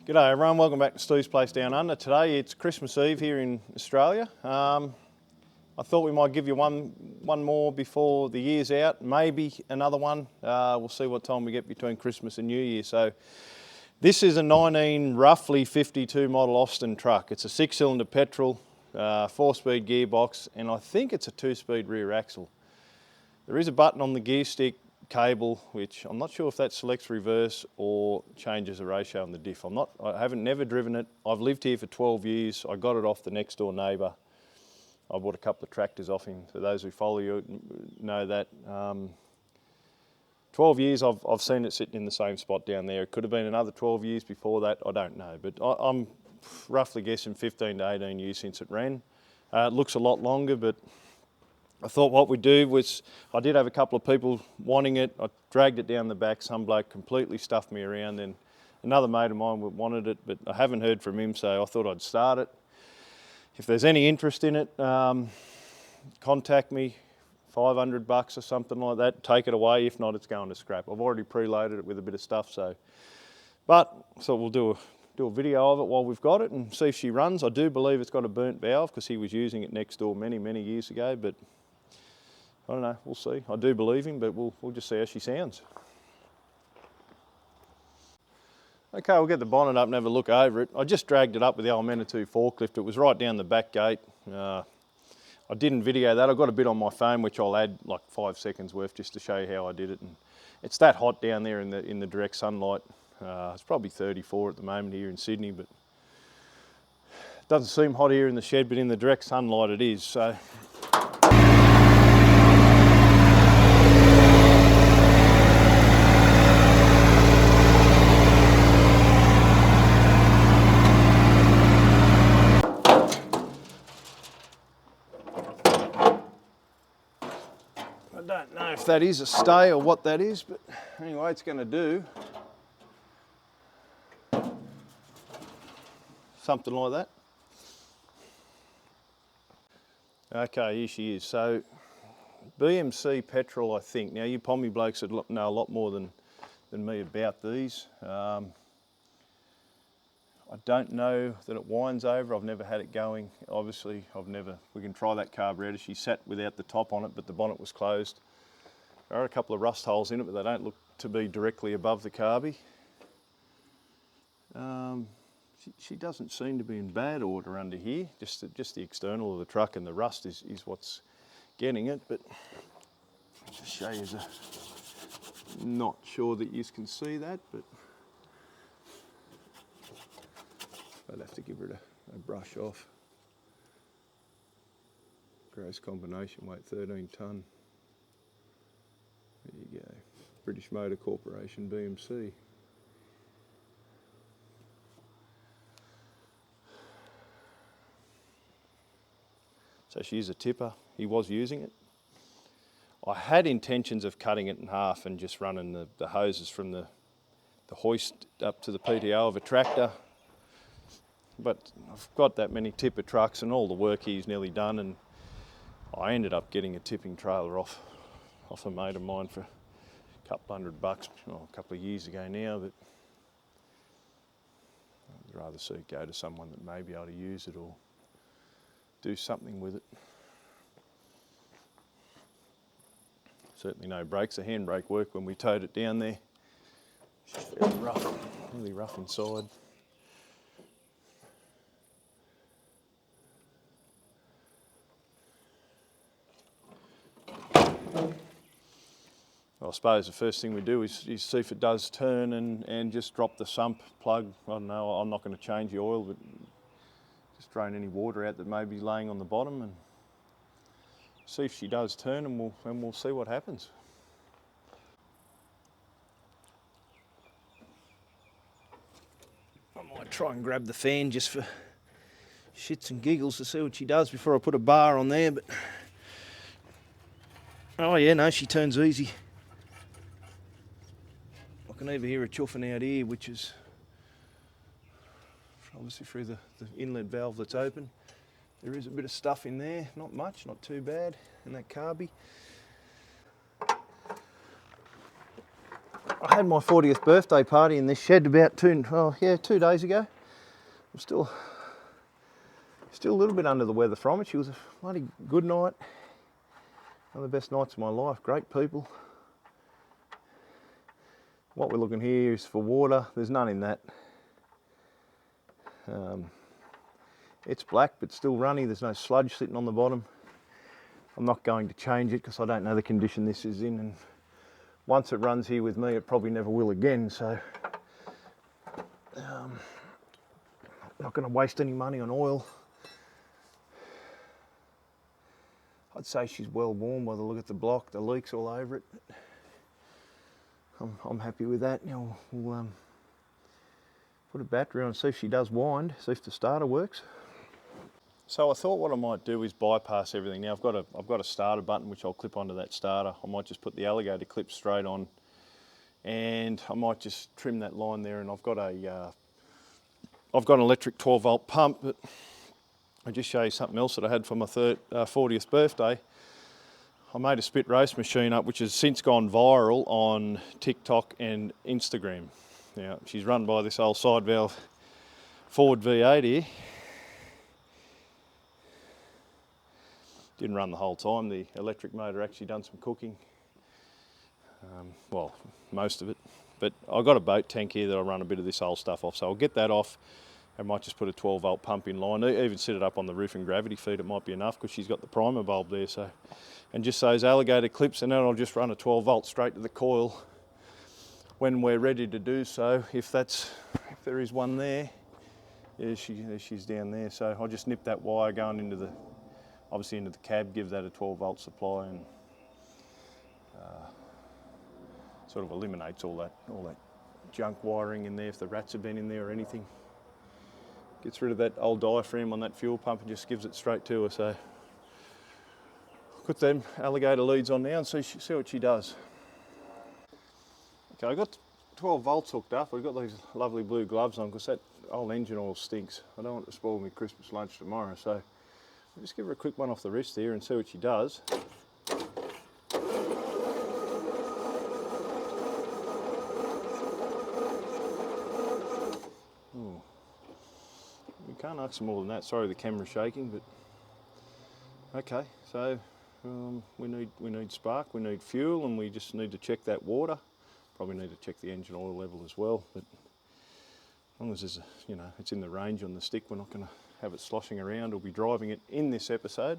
G'day everyone, welcome back to Stu's Place Down Under. Today it's Christmas Eve here in Australia. I thought we might give you one more before the year's out, maybe another one. We'll see what time we get between Christmas and New Year. So this is a roughly 52 model Austin truck. It's a 6-cylinder petrol, 4-speed gearbox, and I think it's a 2-speed rear axle. There is a button on the gear stick cable, which I'm not sure if that selects reverse or changes the ratio on the diff. I haven't never driven it. I've lived here for 12 years. I got it off the next door neighbour. I bought a couple of tractors off him. For those who follow you know that. 12 years I've seen it sitting in the same spot down there. It could have been another 12 years before that, I don't know. But I'm roughly guessing 15 to 18 years since it ran. It looks a lot longer, but I thought what we'd do was, I did have a couple of people wanting it. I dragged it down the back. Some bloke completely stuffed me around, and another mate of mine wanted it, but I haven't heard from him, so I thought I'd start it. If there's any interest in it, contact me, $500 or something like that. Take it away. If not, it's going to scrap. I've already preloaded it with a bit of stuff, so. But I thought we'll do a video of it while we've got it and see if she runs. I do believe it's got a burnt valve because he was using it next door many years ago, but I don't know, we'll see. I do believe him, but we'll just see how she sounds. Okay, we'll get the bonnet up and have a look over it. I just dragged it up with the old Manitou forklift. It was right down the back gate. I didn't video that. I've got a bit on my phone, which I'll add like 5 seconds worth just to show you how I did it. And it's that hot down there in the direct sunlight. It's probably 34 at the moment here in Sydney, but it doesn't seem hot here in the shed, but in the direct sunlight it is. So. I don't know if that is a stay or what that is, but anyway, it's going to do something like that. Okay, here she is. So BMC petrol, I think. Now you Pommy blokes would know a lot more than me about these. I don't know that it winds over. I've never had it going. Obviously, we can try that carburetor. She sat without the top on it, but the bonnet was closed. There are a couple of rust holes in it, but they don't look to be directly above the carby. She doesn't seem to be in bad order under here. Just the external of the truck and the rust is what's getting it, but I'll just show you. Not sure that you can see that, but I'd have to give it a brush off. Gross combination weight, 13 tonne. There you go. British Motor Corporation, BMC. So she is a tipper. He was using it. I had intentions of cutting it in half and just running the hoses from the hoist up to the PTO of a tractor. But I've got that many tipper trucks and all the work here's nearly done, and I ended up getting a tipping trailer off a mate of mine for a couple $100, a couple of years ago now, but I'd rather see it go to someone that may be able to use it or do something with it. Certainly no brakes. The handbrake worked when we towed it down there. It's very rough, really rough inside. I suppose the first thing we do is see if it does turn and just drop the sump plug. I don't know, I'm not going to change the oil, but just drain any water out that may be laying on the bottom and see if she does turn, and we'll see what happens. I might try and grab the fan just for shits and giggles to see what she does before I put a bar on there, but oh yeah, no, she turns easy. I can even hear her chuffing out here, which is obviously through the inlet valve that's open. There is a bit of stuff in there, not much, not too bad in that carby. I had my 40th birthday party in this shed about 2 days ago. I'm still a little bit under the weather from it. She was a bloody good night. One of the best nights of my life. Great people. What we're looking here is for water. There's none in that. It's black but still runny. There's no sludge sitting on the bottom. I'm not going to change it because I don't know the condition this is in, and once it runs here with me it probably never will again, so I'm not going to waste any money on oil. I'd say she's well warm by the look at the block. The leak's all over it. I'm happy with that. Now we'll put a battery on and see if she does wind, see if the starter works. So I thought what I might do is bypass everything. Now I've got a starter button which I'll clip onto that starter. I might just put the alligator clip straight on, and I might just trim that line there. And I've got an electric 12 volt pump. But I'll just show you something else that I had for my 40th birthday. I made a spit roast machine up which has since gone viral on TikTok and Instagram. Now she's run by this old side valve Ford V8 here. Didn't run the whole time. The electric motor actually done some cooking. Well, most of it. But I've got a boat tank here that I run a bit of this old stuff off. So I'll get that off. I might just put a 12 volt pump in line. Even set it up on the roof and gravity feed. It might be enough because she's got the primer bulb there. So, and just those alligator clips, and then I'll just run a 12 volt straight to the coil when we're ready to do so. If there is one there, yeah, she's down there. So I'll just nip that wire going into the cab, give that a 12 volt supply, and sort of eliminates all that junk wiring in there if the rats have been in there or anything. Gets rid of that old diaphragm on that fuel pump and just gives it straight to her. So put them alligator leads on now and see what she does. Okay, I've got 12 volts hooked up. I've got these lovely blue gloves on because that old engine oil stinks. I don't want to spoil my Christmas lunch tomorrow, so I'll just give her a quick one off the wrist here and see what she does. Ooh. We can't ask for more than that. Sorry the camera's shaking, but okay, so we need spark, we need fuel, and we just need to check that water. Probably need to check the engine oil level as well, but as long as there's it's in the range on the stick, we're not going to have it sloshing around or be driving it in this episode.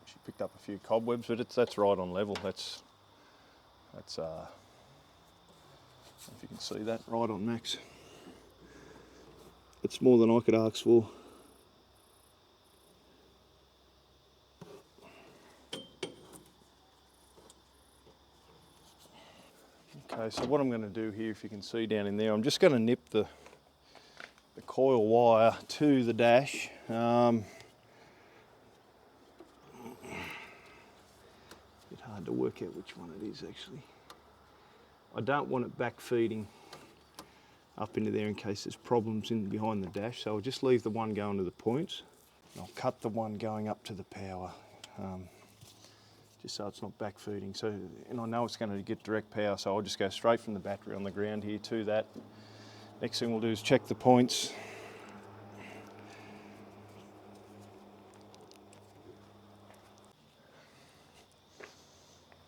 She picked up a few cobwebs, but that's right on level. That's if you can see that, right on max. It's more than I could ask for. Okay, so what I'm going to do here, if you can see down in there, I'm just going to nip the coil wire to the dash. Bit hard to work out which one it is actually. I don't want it back feeding up into there in case there's problems in behind the dash, so I'll just leave the one going to the points. I'll cut the one going up to the power, just so it's not back feeding. So, and I know it's going to get direct power, so I'll just go straight from the battery on the ground here to that. Next thing we'll do is check the points.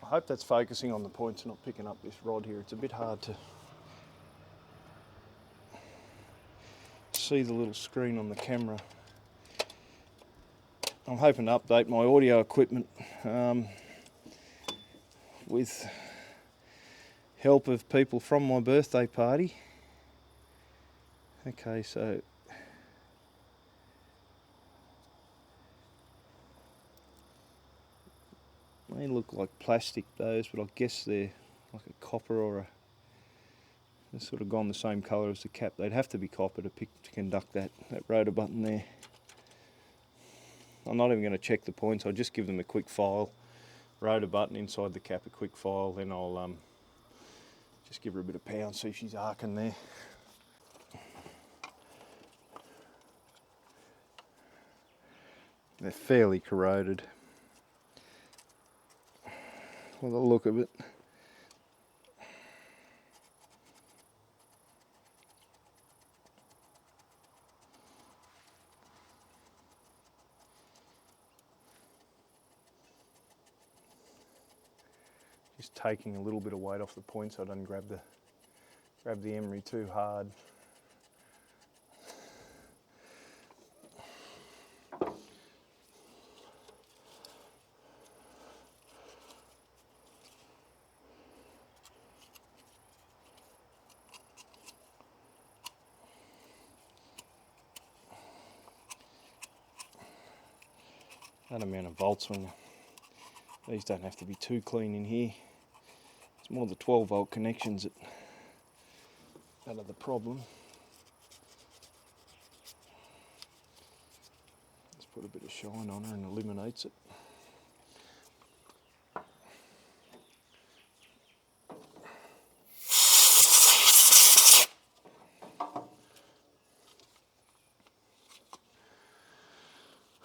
I hope that's focusing on the points and not picking up this rod here. It's a bit hard to see the little screen on the camera. I'm hoping to update my audio equipment with help of people from my birthday party. Okay, so they look like plastic those, but I guess they're like a copper or a, they've sort of gone the same colour as the cap. They'd have to be copper to conduct that rotor button there. I'm not even going to check the points, I'll just give them a quick file. Rotor button inside the cap, a quick file, then I'll just give her a bit of power and see if she's arcing there. They're fairly corroded. By the look of it. Just taking a little bit of weight off the point so I don't grab the emery too hard. That amount of volts, when these don't have to be too clean in here. It's more the 12 volt connections that are the problem. Let's put a bit of shine on her and eliminates it.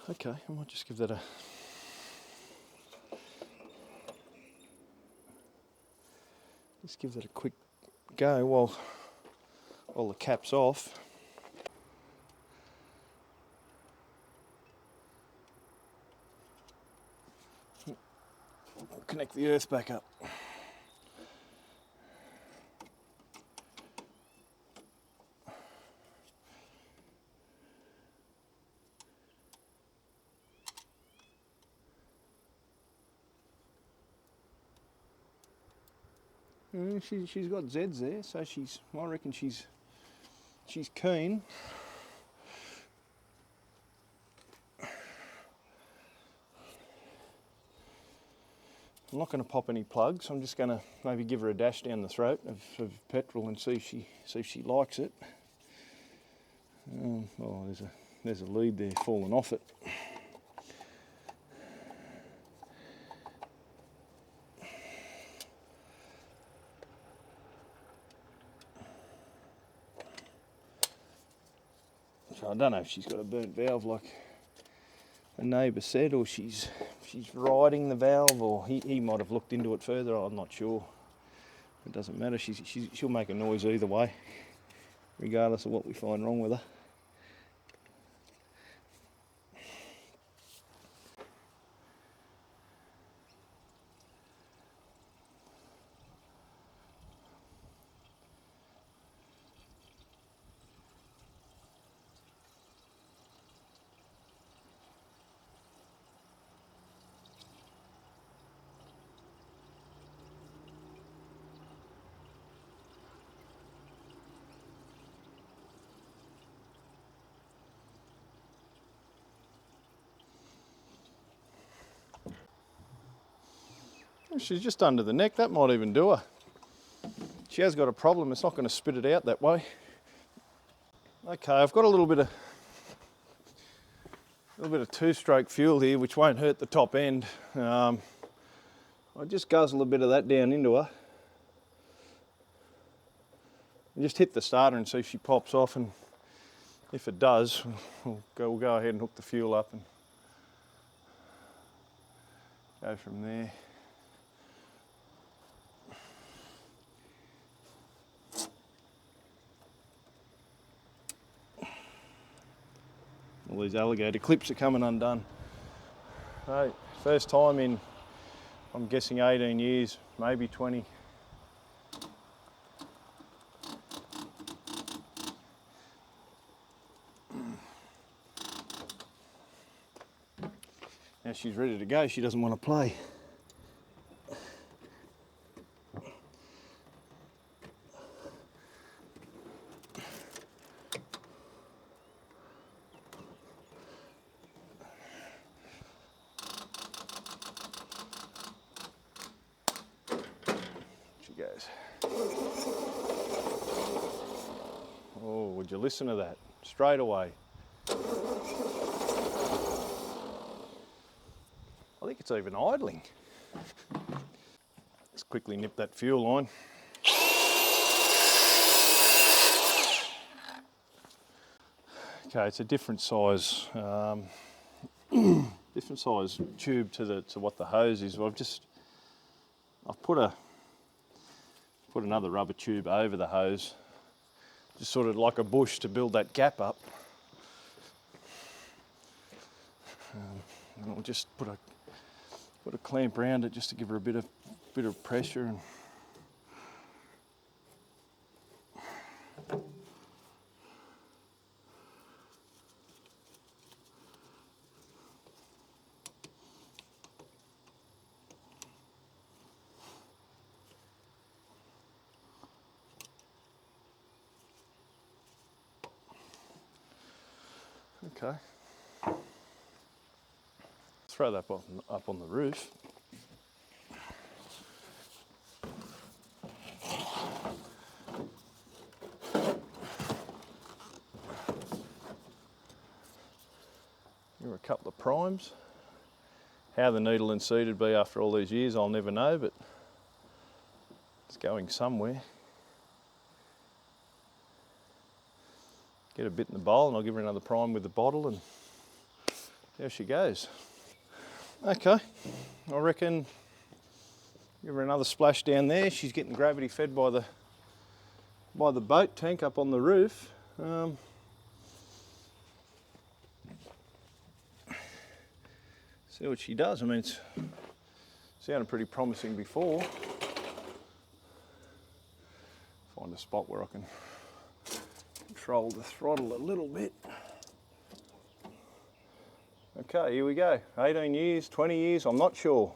Okay, I might just give that a quick go while the cap's off. Connect the earth back up. She's got Z's there, so I reckon she's keen. I'm not going to pop any plugs. I'm just going to maybe give her a dash down the throat of petrol and see if she likes it. Oh, there's a lead there falling off it. So I don't know if she's got a burnt valve like a neighbour said, or she's riding the valve, or he might have looked into it further. I'm not sure. It doesn't matter. She'll make a noise either way, regardless of what we find wrong with her. She's just under the neck. That might even do her. She has got a problem. It's not going to spit it out that way. Okay, I've got a little bit of two-stroke fuel here, which won't hurt the top end. I just guzzle a bit of that down into her. And just hit the starter and see if she pops off, and if it does, we'll go ahead and hook the fuel up and go from there. All these alligator clips are coming undone. Hey, first time in, I'm guessing 18 years, maybe 20. Now she's ready to go. She doesn't want to play. Goes. Oh, would you listen to that? Straight away. I think it's even idling. Let's quickly nip that fuel line. Okay, it's a different size different size tube to what the hose is. I've put another rubber tube over the hose, just sort of like a bush to build that gap up. And I'll just put a clamp around it just to give her a bit of pressure. And okay. Throw that up on the roof. Here are a couple of primes. How the needle and seed would be after all these years, I'll never know, but it's going somewhere. Get a bit in the bowl and I'll give her another prime with the bottle, and there she goes. Okay, I reckon give her another splash down there. She's getting gravity fed by the boat tank up on the roof. See what she does. I mean, it's sounded pretty promising before. Find a spot where I can control the throttle a little bit. Okay, here we go. 18 years, 20 years, I'm not sure.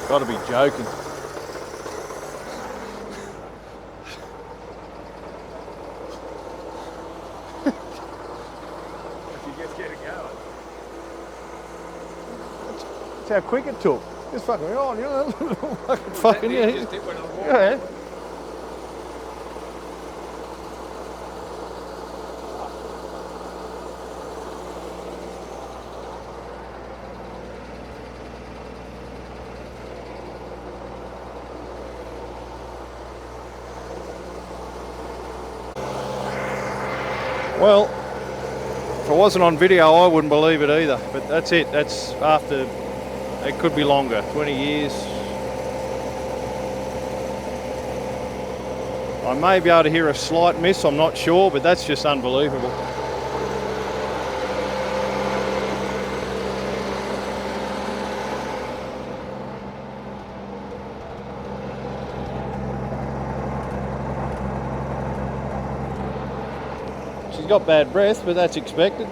Gotta be joking. If you just get it going. That's how quick it took. Just fucking on, you know. Fucking yeah. Just did when I was walking. Yeah. Well, if it wasn't on video, I wouldn't believe it either. But that's it. That's after, it could be longer, 20 years. I may be able to hear a slight miss, I'm not sure, but that's just unbelievable. She's got bad breath, but that's expected.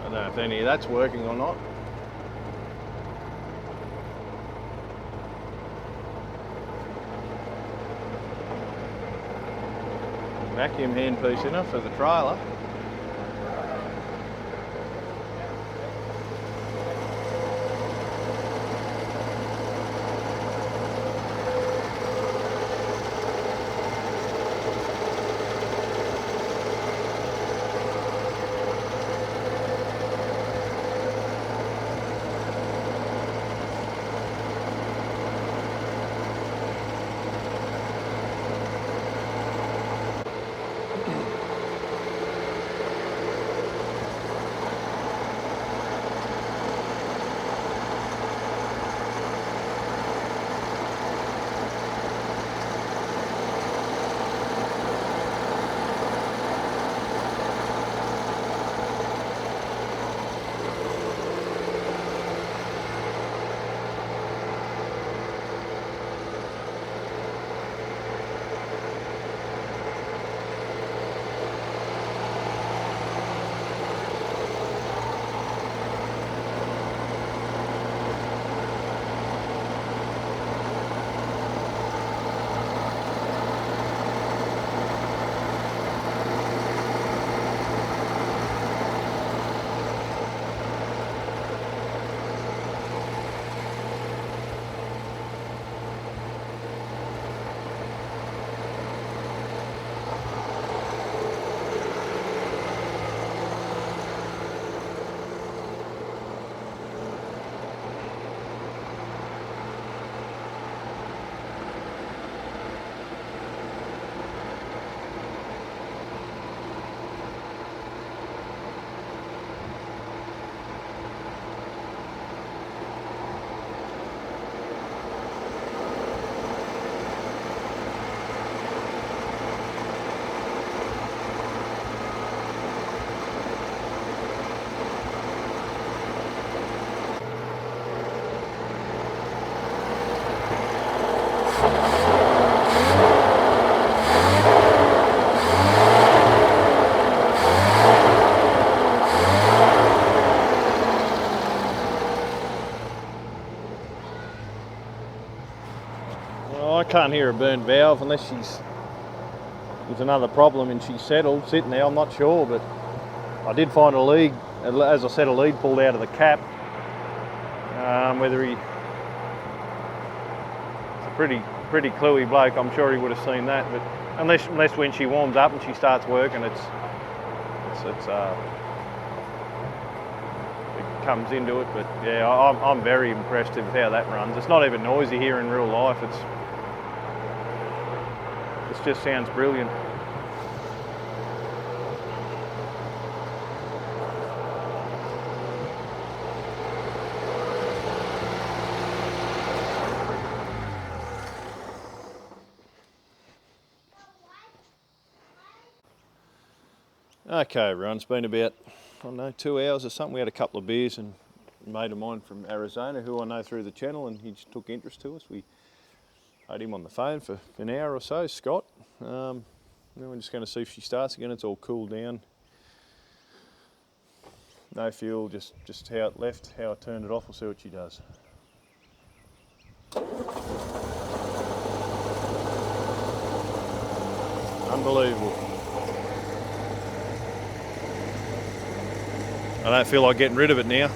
I don't know if any of that's working or not. Vacuum handpiece enough for the trailer. Oh, I can't hear a burnt valve unless there's another problem and she's settled, sitting there, I'm not sure, but I did find a lead, as I said, a lead pulled out of the cap. Whether he's a pretty cluey bloke, I'm sure he would have seen that, but unless when she warms up and she starts working, it comes into it. But yeah, I'm very impressed with how that runs. It's not even noisy here in real life. It just sounds brilliant. Okay, everyone, it's been about, I don't know, 2 hours or something. We had a couple of beers and a mate of mine from Arizona who I know through the channel, and he just took interest to us. We had him on the phone for an hour or so, Scott. Then we're just going to see if she starts again. It's all cooled down. No fuel, just how it left, how I turned it off. We'll see what she does. Unbelievable. I don't feel like getting rid of it now.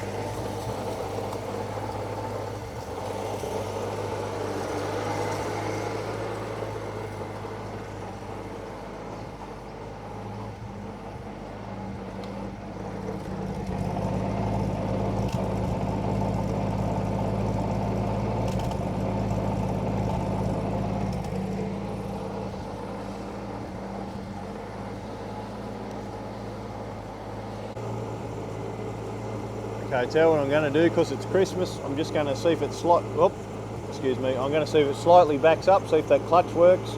Okay, tell what I'm going to do, because it's Christmas. I'm just going to see if it's I'm going to see if it slightly backs up, see if that clutch works.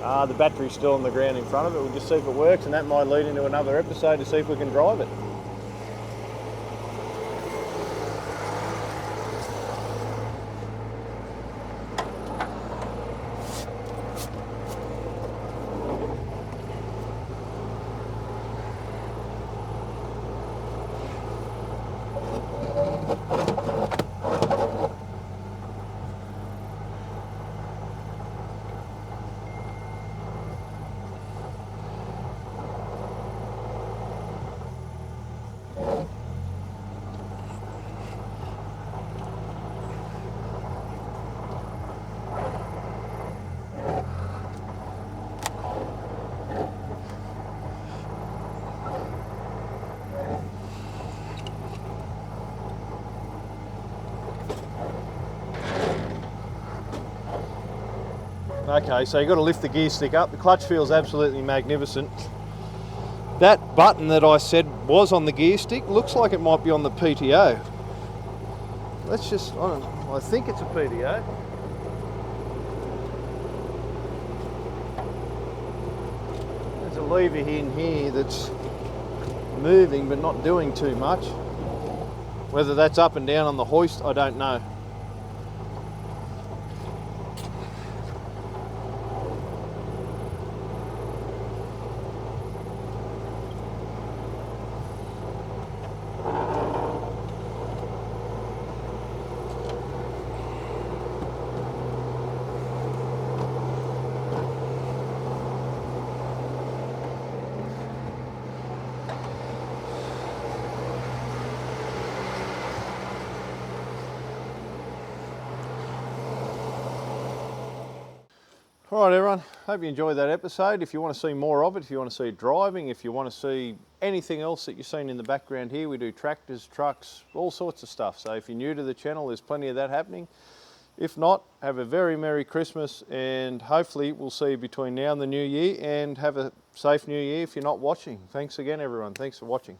The battery's still on the ground in front of it. We'll just see if it works, and that might lead into another episode to see if we can drive it. Okay, so you've got to lift the gear stick up. The clutch feels absolutely magnificent. That button that I said was on the gear stick looks like it might be on the PTO. Let's just, I think it's a PTO. There's a lever in here that's moving but not doing too much. Whether that's up and down on the hoist, I don't know. All right, everyone, hope you enjoyed that episode. If you want to see more of it, if you want to see it driving, if you want to see anything else that you've seen in the background here, we do tractors, trucks, all sorts of stuff. So if you're new to the channel, there's plenty of that happening. If not, have a very Merry Christmas, and hopefully we'll see you between now and the new year, and have a safe new year if you're not watching. Thanks again, everyone. Thanks for watching.